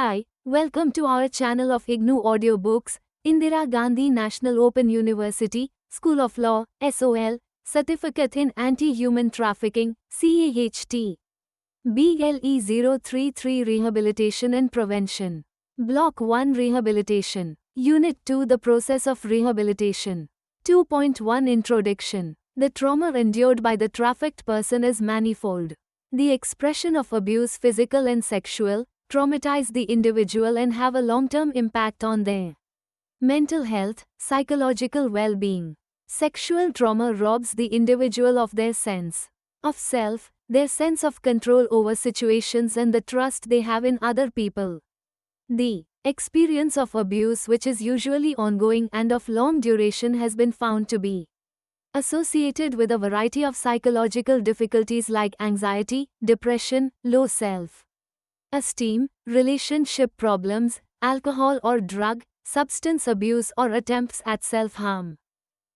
Hi, welcome to our channel of IGNOU Audiobooks, Indira Gandhi National Open University, School of Law, SOL, Certificate in Anti-Human Trafficking, CAHT. BLE 033 Rehabilitation and Prevention. Block 1 Rehabilitation. Unit 2 The Process of Rehabilitation. 2.1 Introduction. The trauma endured by the trafficked person is manifold. The expression of abuse, physical and sexual, traumatize the individual and have a long-term impact on their mental health, psychological well-being. Sexual trauma robs the individual of their sense of self, their sense of control over situations and the trust they have in other people. The experience of abuse, which is usually ongoing and of long duration, has been found to be associated with a variety of psychological difficulties like anxiety, depression, low self-esteem, relationship problems, alcohol or drug, substance abuse or attempts at self-harm.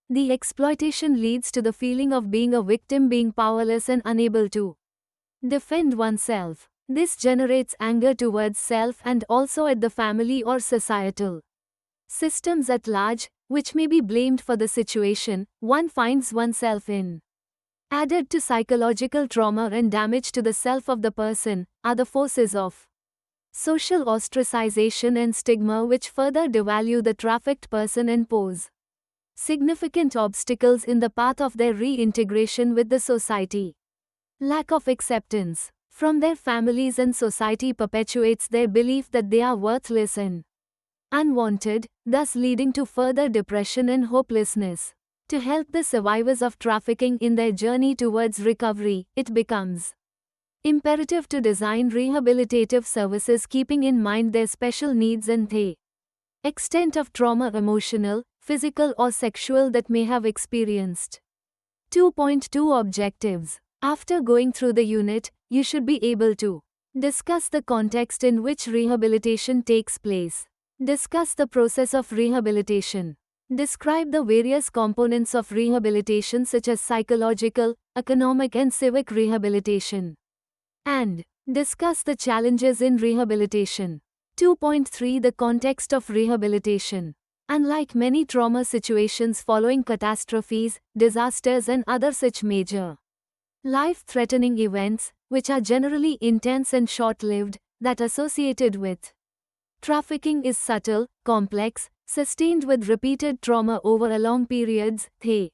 The exploitation leads to the feeling of being a victim, being powerless and unable to defend oneself. This generates anger towards self and also at the family or societal systems at large, which may be blamed for the situation one finds oneself in. Added to psychological trauma and damage to the self of the person are the forces of social ostracization and stigma, which further devalue the trafficked person and pose significant obstacles in the path of their reintegration with the society. Lack of acceptance from their families and society perpetuates their belief that they are worthless and unwanted, thus leading to further depression and hopelessness. To help the survivors of trafficking in their journey towards recovery, it becomes imperative to design rehabilitative services keeping in mind their special needs and the extent of trauma, emotional, physical or sexual, that may have experienced. 2.2 Objectives. After going through the unit, you should be able to discuss the context in which rehabilitation takes place. Discuss the process of rehabilitation. Describe the various components of rehabilitation such as psychological, economic and civic rehabilitation. And discuss the challenges in rehabilitation. 2.3 The context of rehabilitation. Unlike many trauma situations following catastrophes, disasters and other such major life-threatening events, which are generally intense and short-lived, that associated with trafficking is subtle, complex, sustained with repeated trauma over a long periods. The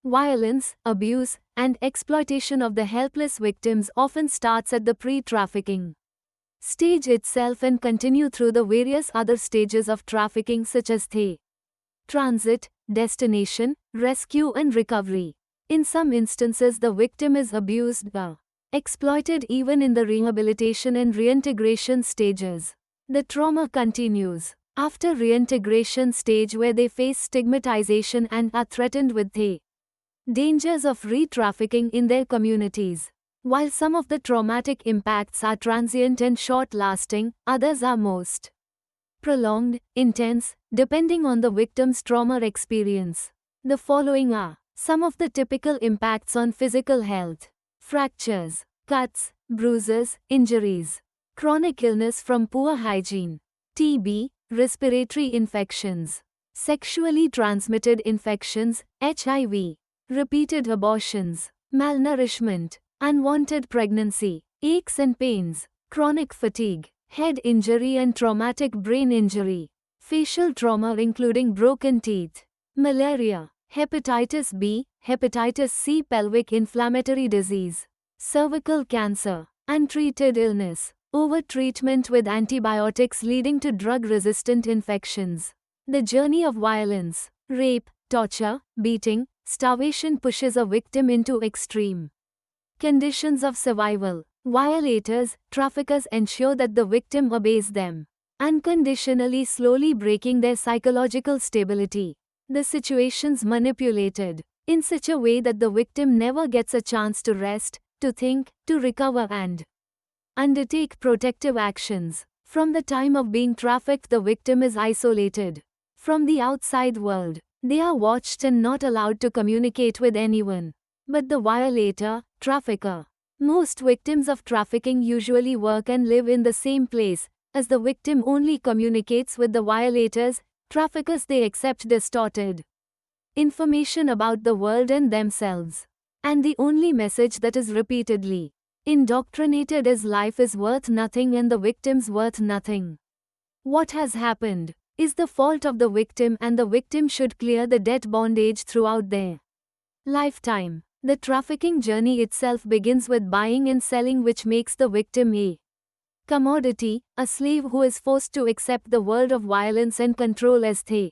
violence, abuse, and exploitation of the helpless victims often starts at the pre-trafficking stage itself and continue through the various other stages of trafficking such as the transit, destination, rescue and recovery. In some instances the victim is abused or exploited even in the rehabilitation and reintegration stages. The trauma continues after reintegration stage, where they face stigmatization and are threatened with the dangers of re-trafficking in their communities. While some of the traumatic impacts are transient and short-lasting, others are most prolonged, intense, depending on the victim's trauma experience. The following are some of the typical impacts on physical health: fractures, cuts, bruises, injuries, chronic illness from poor hygiene, TB, respiratory infections, sexually transmitted infections, HIV, repeated abortions, malnourishment, unwanted pregnancy, aches and pains, chronic fatigue, head injury and traumatic brain injury, facial trauma including broken teeth, malaria, hepatitis B, hepatitis C, pelvic inflammatory disease, cervical cancer, untreated illness, overtreatment with antibiotics leading to drug-resistant infections. The journey of violence, rape, torture, beating, starvation pushes a victim into extreme conditions of survival. Violators, traffickers ensure that the victim obeys them unconditionally, slowly breaking their psychological stability. The situation's manipulated in such a way that the victim never gets a chance to rest, to think, to recover and undertake protective actions. From the time of being trafficked, the victim is isolated from the outside world. They are watched and not allowed to communicate with anyone but the violator, trafficker. Most victims of trafficking usually work and live in the same place, As the victim only communicates with the violators, traffickers they accept distorted information about the world and themselves. And the only message that is repeatedly indoctrinated is life is worth nothing and the victim's worth nothing. What has happened is the fault of the victim and the victim should clear the debt bondage throughout their lifetime. The trafficking journey itself begins with buying and selling, which makes the victim a commodity, a slave who is forced to accept the world of violence and control as the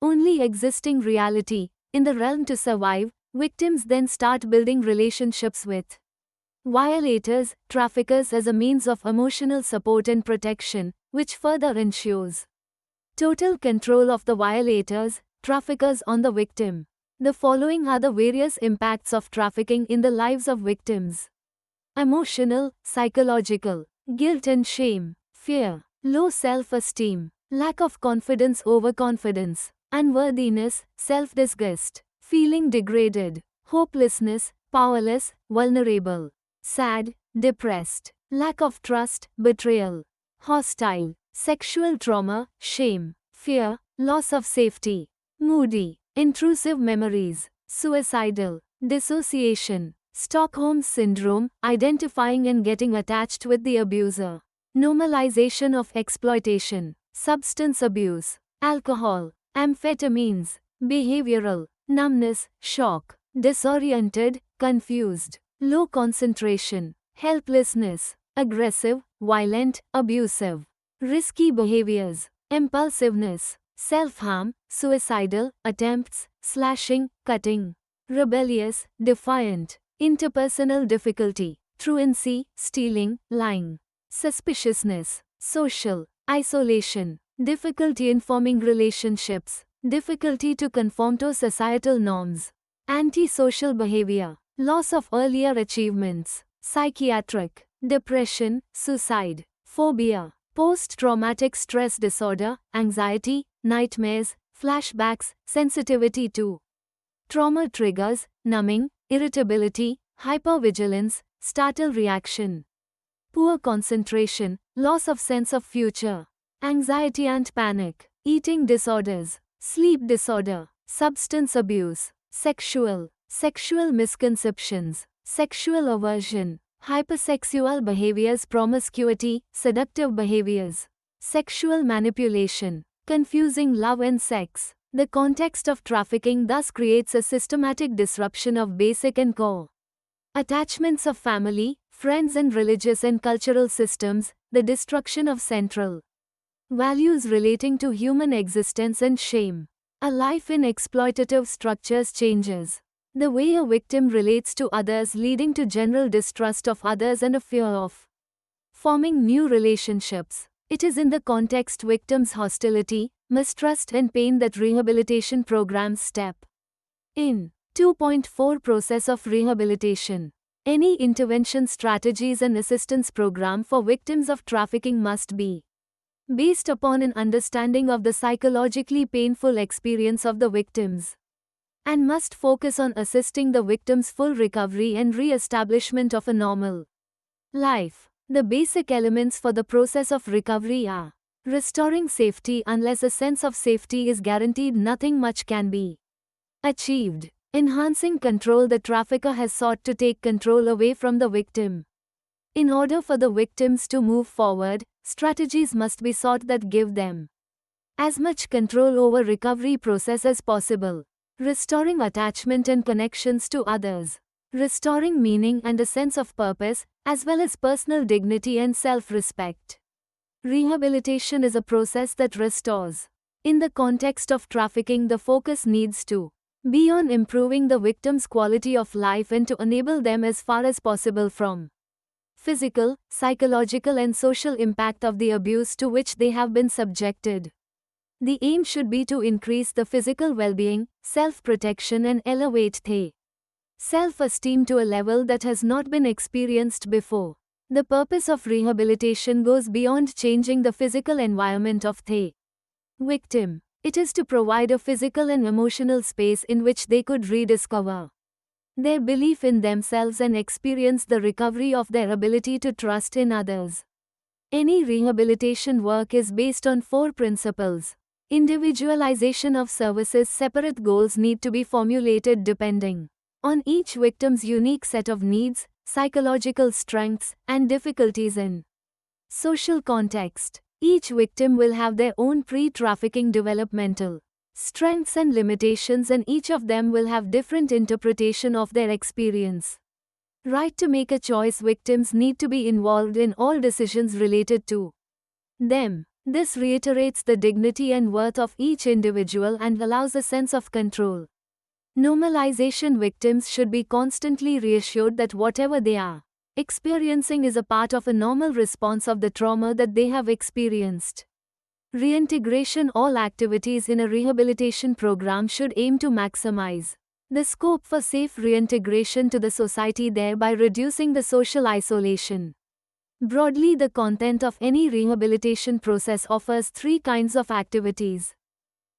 only existing reality. In the realm to survive, victims then start building relationships with violators, traffickers as a means of emotional support and protection, which further ensures total control of the violators, traffickers on the victim. The following are the various impacts of trafficking in the lives of victims: emotional, psychological, guilt and shame, fear, low self-esteem, lack of confidence, overconfidence, unworthiness, self-disgust, feeling degraded, hopelessness, powerless, vulnerable, sad, depressed, lack of trust, betrayal, hostile, sexual trauma, shame, fear, loss of safety, moody, intrusive memories, suicidal, dissociation, Stockholm syndrome, identifying and getting attached with the abuser, normalization of exploitation, substance abuse, alcohol, amphetamines, behavioral, numbness, shock, disoriented, confused, low concentration, helplessness, aggressive, violent, abusive, risky behaviors, impulsiveness, self-harm, suicidal, attempts, slashing, cutting, rebellious, defiant, interpersonal difficulty, truancy, stealing, lying, suspiciousness, social, isolation, difficulty in forming relationships, difficulty to conform to societal norms, antisocial behavior, loss of earlier achievements, psychiatric, depression, suicide, phobia, post-traumatic stress disorder, anxiety, nightmares, flashbacks, sensitivity to trauma triggers, numbing, irritability, hypervigilance, startle reaction, poor concentration, loss of sense of future, anxiety and panic, eating disorders, sleep disorder, substance abuse, sexual misconceptions, sexual aversion, hypersexual behaviors, promiscuity, seductive behaviors, sexual manipulation, confusing love and sex. The context of trafficking thus creates a systematic disruption of basic and core attachments of family, friends and religious and cultural systems, the destruction of central values relating to human existence and shame. A life in exploitative structures changes the way a victim relates to others, leading to general distrust of others and a fear of forming new relationships. It is in the context victims' hostility, mistrust and pain that rehabilitation programs step in. 2.4 Process of rehabilitation. Any intervention strategies and assistance program for victims of trafficking must be based upon an understanding of the psychologically painful experience of the victims and must focus on assisting the victim's full recovery and re-establishment of a normal life. The basic elements for the process of recovery are restoring safety. Unless a sense of safety is guaranteed, nothing much can be achieved. Enhancing control. The trafficker has sought to take control away from the victim. In order for the victims to move forward, strategies must be sought that give them as much control over recovery process as possible. Restoring attachment and connections to others. Restoring meaning and a sense of purpose, as well as personal dignity and self-respect. Rehabilitation is a process that restores. In the context of trafficking, the focus needs to be on improving the victim's quality of life and to enable them as far as possible from physical, psychological and social impact of the abuse to which they have been subjected. The aim should be to increase the physical well-being, self-protection and elevate the self-esteem to a level that has not been experienced before. The purpose of rehabilitation goes beyond changing the physical environment of the victim. It is to provide a physical and emotional space in which they could rediscover their belief in themselves and experience the recovery of their ability to trust in others. Any rehabilitation work is based on 4 principles. Individualization of services. Separate goals need to be formulated depending on each victim's unique set of needs, psychological strengths, and difficulties in social context. Each victim will have their own pre-trafficking developmental strengths and limitations, and each of them will have different interpretation of their experience. Right to make a choice. Victims need to be involved in all decisions related to them. This reiterates the dignity and worth of each individual and allows a sense of control. Normalization. Victims should be constantly reassured that whatever they are experiencing is a part of a normal response of the trauma that they have experienced. Reintegration. All activities in a rehabilitation program should aim to maximize the scope for safe reintegration to the society, thereby reducing the social isolation. Broadly, the content of any rehabilitation process offers 3 kinds of activities: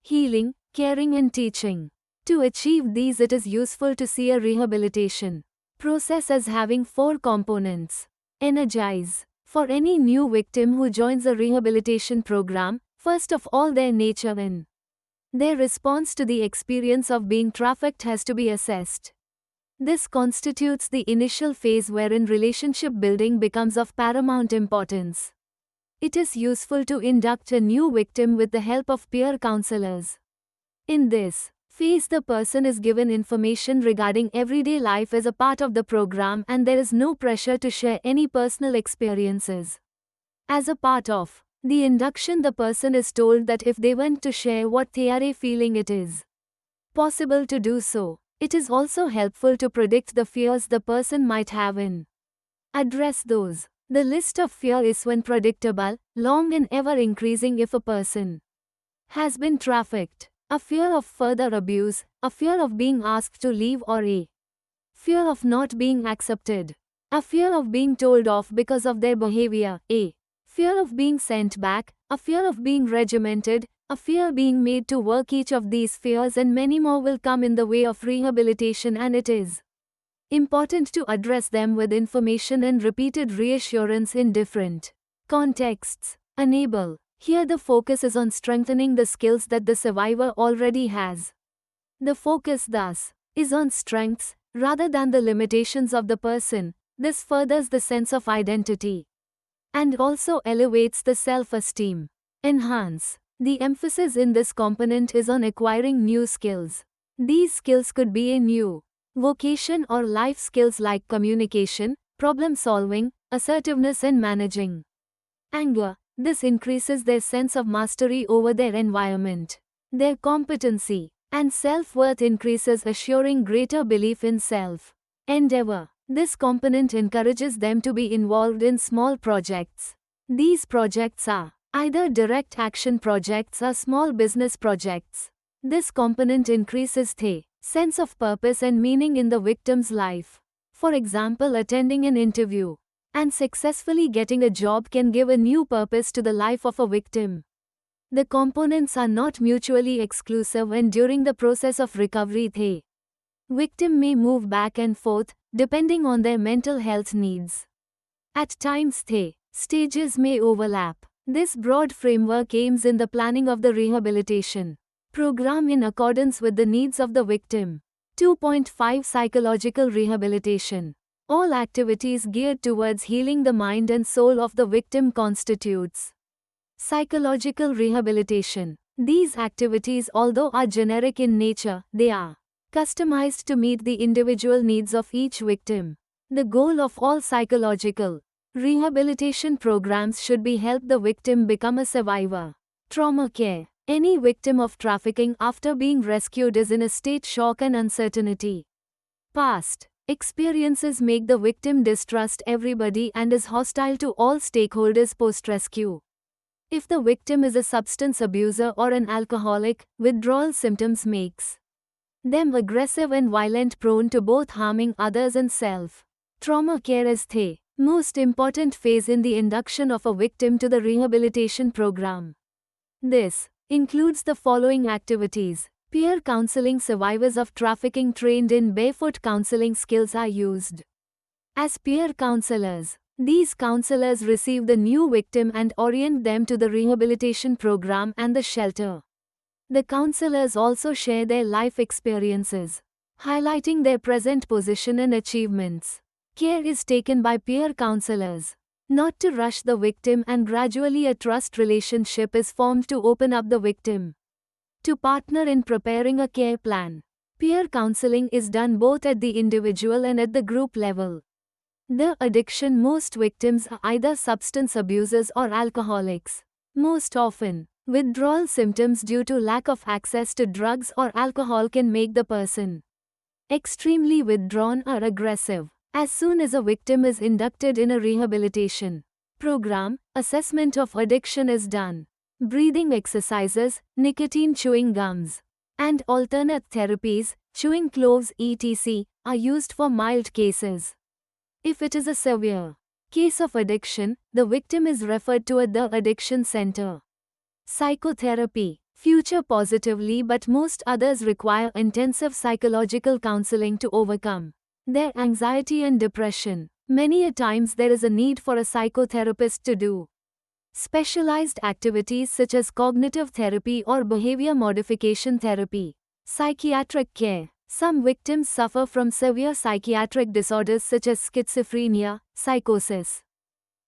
healing, caring, and teaching. To achieve these, it is useful to see a rehabilitation process as having 4 components. Energize. For any new victim who joins a rehabilitation program, first of all, their nature and their response to the experience of being trafficked has to be assessed. This constitutes the initial phase wherein relationship building becomes of paramount importance. It is useful to induct a new victim with the help of peer counselors. In this phase, the person is given information regarding everyday life as a part of the program, and there is no pressure to share any personal experiences. As a part of the induction, the person is told that if they want to share what they are feeling, it is possible to do so. It is also helpful to predict the fears the person might have and address those. The list of fear is when predictable, long, and ever increasing. If a person has been trafficked, a fear of further abuse, a fear of being asked to leave, or a fear of not being accepted, a fear of being told off because of their behavior, a fear of being sent back, a fear of being regimented, a fear being made to work. Each of these fears and many more will come in the way of rehabilitation, and it is important to address them with information and repeated reassurance in different contexts. Enable. Here the focus is on strengthening the skills that the survivor already has. The focus thus is on strengths rather than the limitations of the person. This furthers the sense of identity and also elevates the self-esteem. Enhance. The emphasis in this component is on acquiring new skills. These skills could be a new vocation or life skills like communication, problem solving, assertiveness, and managing anger. This increases their sense of mastery over their environment. Their competency and self-worth increases, assuring greater belief in self. Endeavor. This component encourages them to be involved in small projects. These projects are either direct action projects or small business projects. This component increases the sense of purpose and meaning in the victim's life. For example, attending an interview and successfully getting a job can give a new purpose to the life of a victim. The components are not mutually exclusive, and during the process of recovery, the victim may move back and forth depending on their mental health needs. At times, the stages may overlap. This broad framework aims in the planning of the rehabilitation program in accordance with the needs of the victim. 2.5 Psychological rehabilitation. All activities geared towards healing the mind and soul of the victim constitutes psychological rehabilitation. These activities, although are generic in nature, they are customized to meet the individual needs of each victim. The goal of all psychological rehabilitation programs should be help the victim become a survivor. Trauma care. Any victim of trafficking after being rescued is in a state shock and uncertainty. Past experiences make the victim distrust everybody and is hostile to all stakeholders post-rescue. If the victim is a substance abuser or an alcoholic, withdrawal symptoms makes them aggressive and violent, prone to both harming others and self. Trauma care is the most important phase in the induction of a victim to the rehabilitation program. This includes the following activities. Peer counseling. Survivors of trafficking trained in barefoot counseling skills are used as peer counselors. These counselors receive the new victim and orient them to the rehabilitation program and the shelter. The counselors also share their life experiences, highlighting their present position and achievements. Care is taken by peer counselors, not to rush the victim, and gradually a trust relationship is formed to open up the victim to partner in preparing a care plan. Peer counseling is done both at the individual and at the group level. The addiction: most victims are either substance abusers or alcoholics. Most often, withdrawal symptoms due to lack of access to drugs or alcohol can make the person extremely withdrawn or aggressive. As soon as a victim is inducted in a rehabilitation program, assessment of addiction is done. Breathing exercises, nicotine chewing gums, and alternate therapies, chewing cloves etc., are used for mild cases. If it is a severe case of addiction, the victim is referred to the addiction center. Psychotherapy, future positively, but most others require intensive psychological counseling to overcome their anxiety and depression. Many a times there is a need for a psychotherapist to do specialized activities such as cognitive therapy or behavior modification therapy. Psychiatric care. Some victims suffer from severe psychiatric disorders such as schizophrenia, psychosis,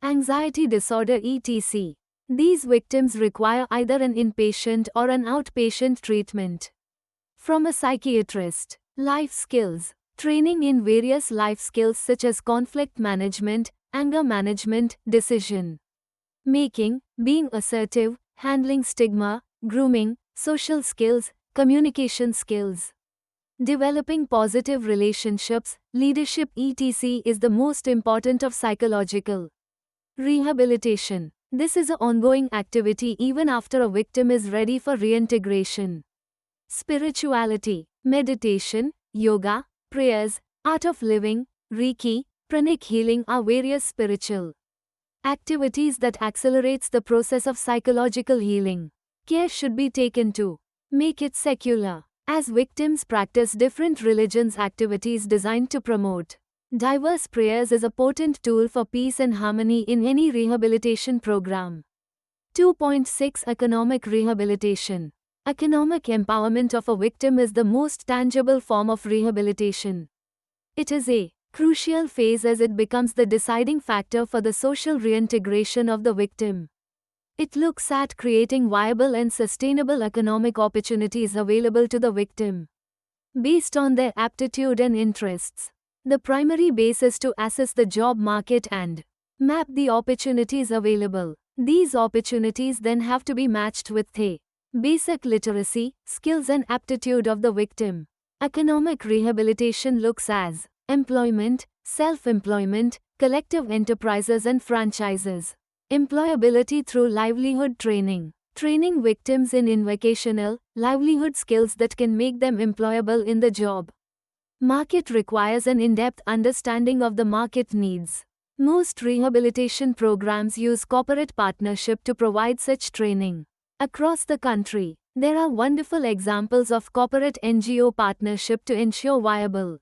anxiety disorder etc. These victims require either an inpatient or an outpatient treatment from a psychiatrist. Life skills. Training in various life skills such as conflict management, anger management, decision making, being assertive, handling stigma, grooming, social skills, communication skills, developing positive relationships, leadership etc. is the most important of psychological rehabilitation. This is an ongoing activity even after a victim is ready for reintegration. Spirituality, meditation, yoga, prayers, art of living, Reiki, pranic healing are various spiritual activities that accelerates the process of psychological healing. Care should be taken to make it secular, as victims practice different religions. Activities designed to promote diverse prayers is a potent tool for peace and harmony in any rehabilitation program. 2.6 Economic rehabilitation. Economic empowerment of a victim is the most tangible form of rehabilitation. It is a crucial phase as it becomes the deciding factor for the social reintegration of the victim. It looks at creating viable and sustainable economic opportunities available to the victim based on their aptitude and interests. The primary base is to assess the job market and map the opportunities available. These opportunities then have to be matched with the basic literacy, skills and aptitude of the victim. Economic rehabilitation looks as employment, self-employment, collective enterprises and franchises. Employability through livelihood training. Training victims in vocational, livelihood skills that can make them employable in the job market requires an in-depth understanding of the market needs. Most rehabilitation programs use corporate partnership to provide such training. Across the country, there are wonderful examples of corporate NGO partnership to ensure viable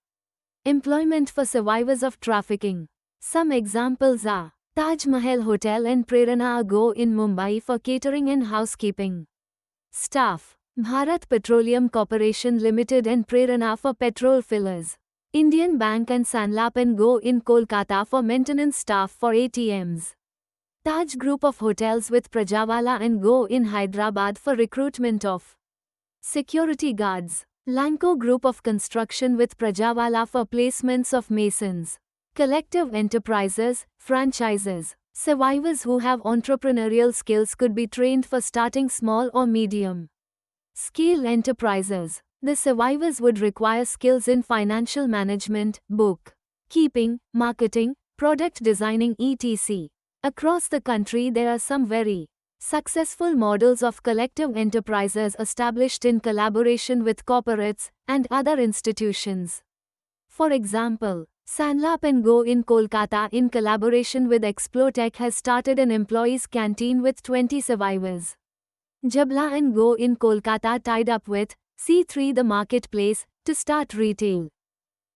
employment for survivors of trafficking. Some examples are Taj Mahal Hotel and Prerana Go in Mumbai for catering and housekeeping staff, Bharat Petroleum Corporation Limited and Prerana for petrol fillers, Indian Bank and Sanlap & Go in Kolkata for maintenance staff for ATMs, Taj Group of Hotels with Prajawala & Go in Hyderabad for recruitment of security guards, Lanco Group of Construction with Prajawala for placements of masons, collective enterprises, franchises. Survivors who have entrepreneurial skills could be trained for starting small or medium scale enterprises. The survivors would require skills in financial management, book keeping, marketing, product designing etc. Across the country there are some very successful models of collective enterprises established in collaboration with corporates and other institutions. For example, Sanlap & Go in Kolkata in collaboration with Explotech has started an employees' canteen with 20 survivors. Jabla & Go in Kolkata tied up with C3 the marketplace to start retail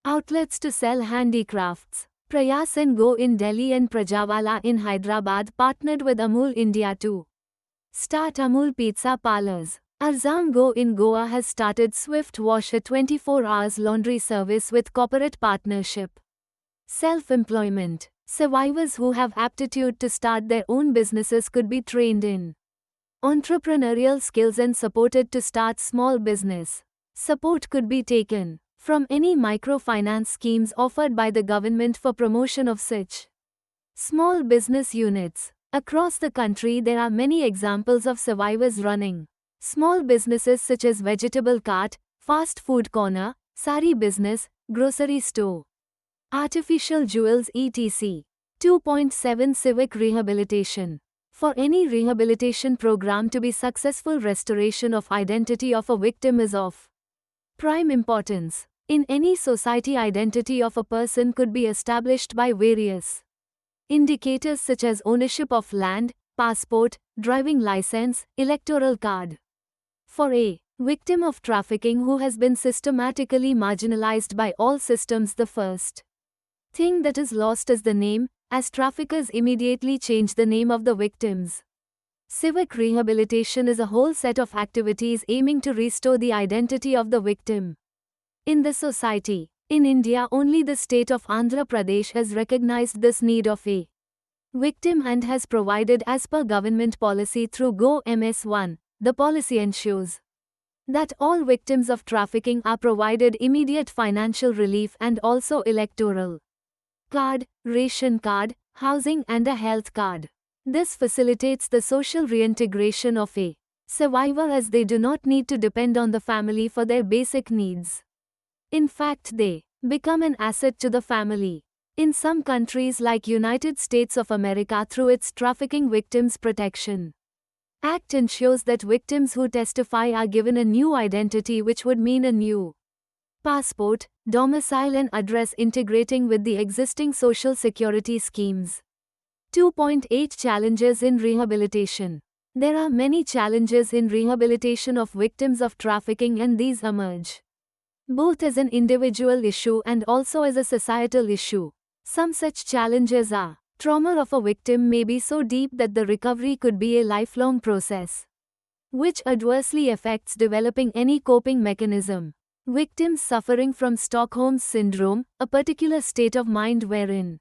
outlets to sell handicrafts. Prayas and Go in Delhi and Prajawala in Hyderabad partnered with Amul India to start Amul Pizza Parlors. Arzam Go in Goa has started Swift Wash, a 24 hours laundry service with corporate partnership. Self-employment. Survivors who have aptitude to start their own businesses could be trained in entrepreneurial skills and supported to start small business. Support could be taken from any microfinance schemes offered by the government for promotion of such small business units. Across the country, there are many examples of survivors running small businesses such as vegetable cart, fast food corner, sari business, grocery store, artificial jewels etc. 2.7 Civic rehabilitation. For any rehabilitation program to be successful, restoration of identity of a victim is of prime importance. In any society, identity of a person could be established by various indicators such as ownership of land, passport, driving license, electoral card. For a victim of trafficking who has been systematically marginalized by all systems, the first thing that is lost is the name, as traffickers immediately change the name of the victims. Civic rehabilitation is a whole set of activities aiming to restore the identity of the victim in the society. In India, only the state of Andhra Pradesh has recognized this need of a victim and has provided, as per government policy through Go MS1, the policy ensures that all victims of trafficking are provided immediate financial relief and also electoral card, ration card, housing and a health card. This facilitates the social reintegration of a survivor, as they do not need to depend on the family for their basic needs. In fact, they become an asset to the family. In some countries like United States of America, through its Trafficking Victims Protection Act, ensures that victims who testify are given a new identity, which would mean a new passport, domicile and address, integrating with the existing social security schemes. 2.8 Challenges in rehabilitation. There are many challenges in rehabilitation of victims of trafficking, and these emerge both as an individual issue and also as a societal issue. Some such challenges are: trauma of a victim may be so deep that the recovery could be a lifelong process, which adversely affects developing any coping mechanism. Victims suffering from Stockholm Syndrome, a particular state of mind wherein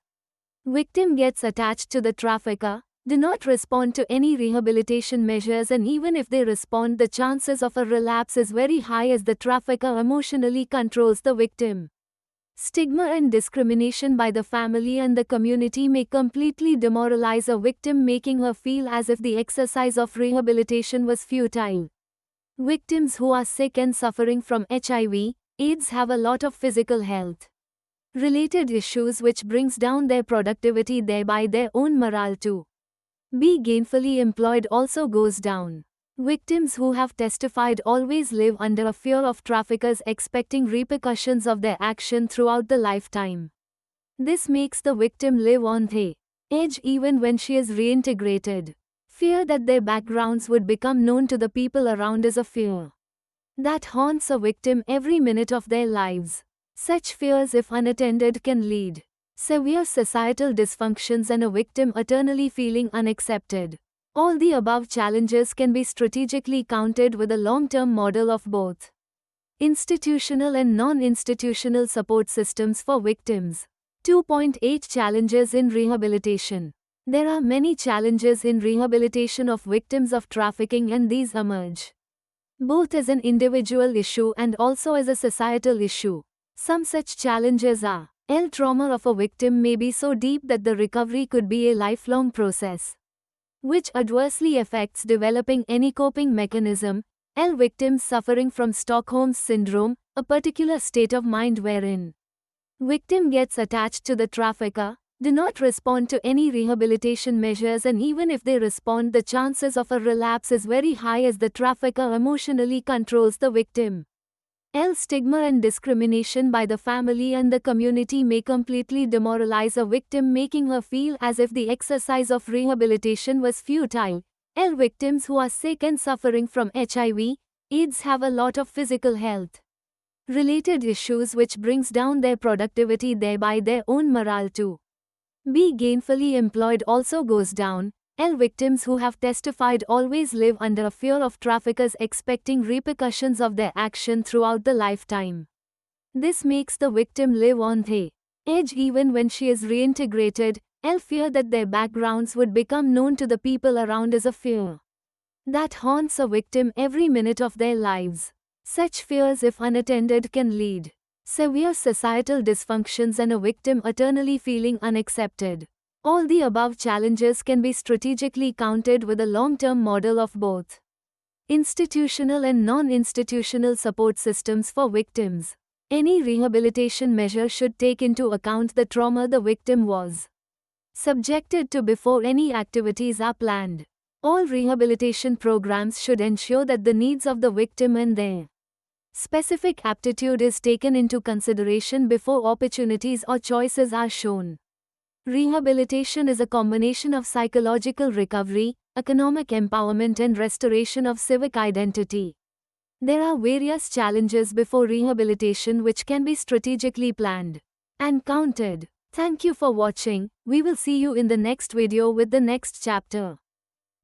victim gets attached to the trafficker, do not respond to any rehabilitation measures, and even if they respond, the chances of a relapse is very high as the trafficker emotionally controls the victim. Stigma and discrimination by the family and the community may completely demoralize a victim, making her feel as if the exercise of rehabilitation was futile. Victims who are sick and suffering from HIV, AIDS have a lot of physical health related issues, which brings down their productivity, thereby their own morale to be gainfully employed also goes down. Victims who have testified always live under a fear of traffickers, expecting repercussions of their action throughout the lifetime. This makes the victim live on the edge even when she is reintegrated. Fear that their backgrounds would become known to the people around is a fear that haunts a victim every minute of their lives. Such fears, if unattended, can lead severe societal dysfunctions and a victim eternally feeling unaccepted. All the above challenges can be strategically countered with a long-term model of both institutional and non-institutional support systems for victims. 2.8 Challenges in rehabilitation. There are many challenges in rehabilitation of victims of trafficking, and these emerge both as an individual issue and also as a societal issue. Some such challenges are: trauma of a victim may be so deep that the recovery could be a lifelong process, which adversely affects developing any coping mechanism. Victims suffering from Stockholm Syndrome, a particular state of mind wherein victim gets attached to the trafficker, do not respond to any rehabilitation measures, and even if they respond, the chances of a relapse is very high as the trafficker emotionally controls the victim. Stigma and discrimination by the family and the community may completely demoralize a victim, making her feel as if the exercise of rehabilitation was futile. Victims who are sick and suffering from HIV, AIDS have a lot of physical health related issues which brings down their productivity, thereby their own morale too. B. Gainfully employed also goes down. L. Victims who have testified always live under a fear of traffickers expecting repercussions of their action throughout the lifetime. This makes the victim live on the edge even when she is reintegrated. L. Fear that their backgrounds would become known to the people around is a fear that haunts a victim every minute of their lives. Such fears, if unattended, can lead severe societal dysfunctions and a victim eternally feeling unaccepted. All the above challenges can be strategically countered with a long-term model of both institutional and non-institutional support systems for victims. Any rehabilitation measure should take into account the trauma the victim was subjected to before any activities are planned. All rehabilitation programs should ensure that the needs of the victim and their specific aptitude is taken into consideration before opportunities or choices are shown. Rehabilitation is a combination of psychological recovery, economic empowerment, and restoration of civic identity. There are various challenges before rehabilitation which can be strategically planned and countered. Thank you for watching. We will see you in the next video with the next chapter.